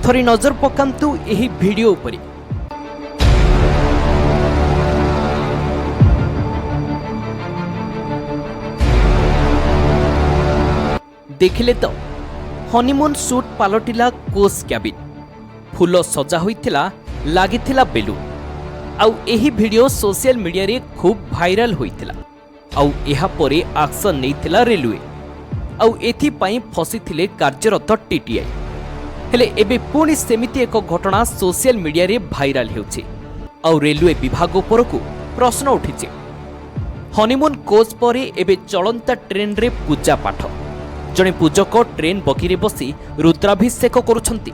थरी नजर पकांतु एही वीडियो उपरि। देखिले तो हनीमून सूट पालटिला कोच क्याबिन, फूल सजा होइथिला लागिथिला बेलून। आउ एही वीडियो सोशल मीडिया रे खूब भाइराल होइथिला। आउ एहा परे एक्शन नेइथिला रेलवे। आउ एथि पई फसिथिले कार्यरत टीटीआई। हेले एबे पुणी सेमिति एक घटना सोशल मीडिया रे भाइराल हेउछि। आउ रेलवे विभाग उपरकू प्रश्न उठिछि। हनीमून कोच परे एबे चलंता ट्रेन रे पूजा पाठ। जणे पूजक ट्रेन बगी रे बसी रुद्राभिषेक करुछंती।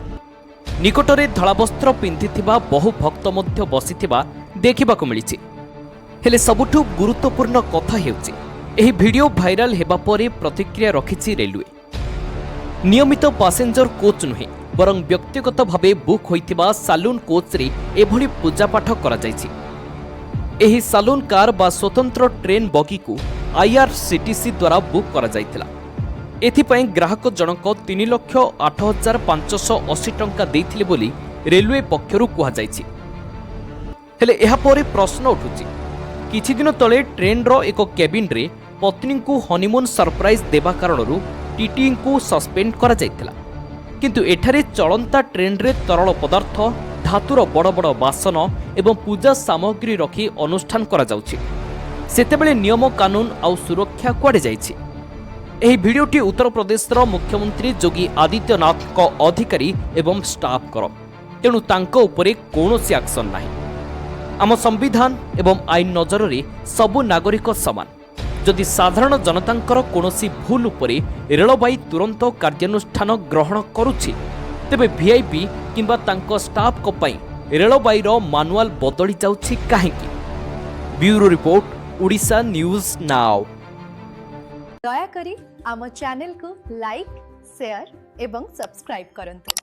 निकटरे धला वस्त्र पिंधिथिबा बहु भक्त मध्य बसिथिबा देखिबाकू मिलिछि। हेले सबुठु गुरुत्वपूर्ण कथा हेउछि एही वीडियो भाइराल हेबा परे प्रतिक्रिया रखिछि रेलवे। नियमित पैसेंजर कोच नुहे बरं व्यक्तिगत भावे बुक होइथिबा सालून कोच रे एभली पूजा पाठ करा जायछि। एही सालून कार बा स्वतंत्र ट्रेन बगी को आईआरसीटीसी द्वारा बुक करा जायथिला। एथिपई ग्राहक जनक 3,08,580 टंका देइथिले बोली रेलवे पक्षरु कुहा जायछि। हेले एहा परे प्रश्न उठुछि, किछि दिन तले ट्रेन रो एक केबिन रे पत्नी को हनीमून सरप्राइज देबा कारणरू टीटीई को सस्पेंड करा जायथिला। किंतु एठारे चलंता ट्रेन रे तरल पदार्थ, धातुर बड़ बड़ बासन एवं पूजा सामग्री रखी अनुष्ठान करा जाउछि। सेतेबेले नियम कानून आउ सुरक्षा कुआडे जायछि। एही भिडियोटी उत्तर प्रदेशर मुख्यमंत्री योगी आदित्यनाथ को अधिकारी एवं स्टाफ कर, तेणु तांको उपरे कौनसी एक्शन नाही। आम संविधान एवं आईन नजर रे सबु नागरिक समान। जदि साधारण जनतांकर कौनसी भूल उपरे रेलबाई तुरंत कार्यानुष्ठान ग्रहण करुछि, तेबे वीआईपी किंबा तांको स्टाफ को पई रेलबाईर मानुआल बदली जाउछि काहेकि? Bureau report, Odisha news now. दयाकरी आम चैनल को लाइक, शेयर एवं सब्सक्राइब करंतु।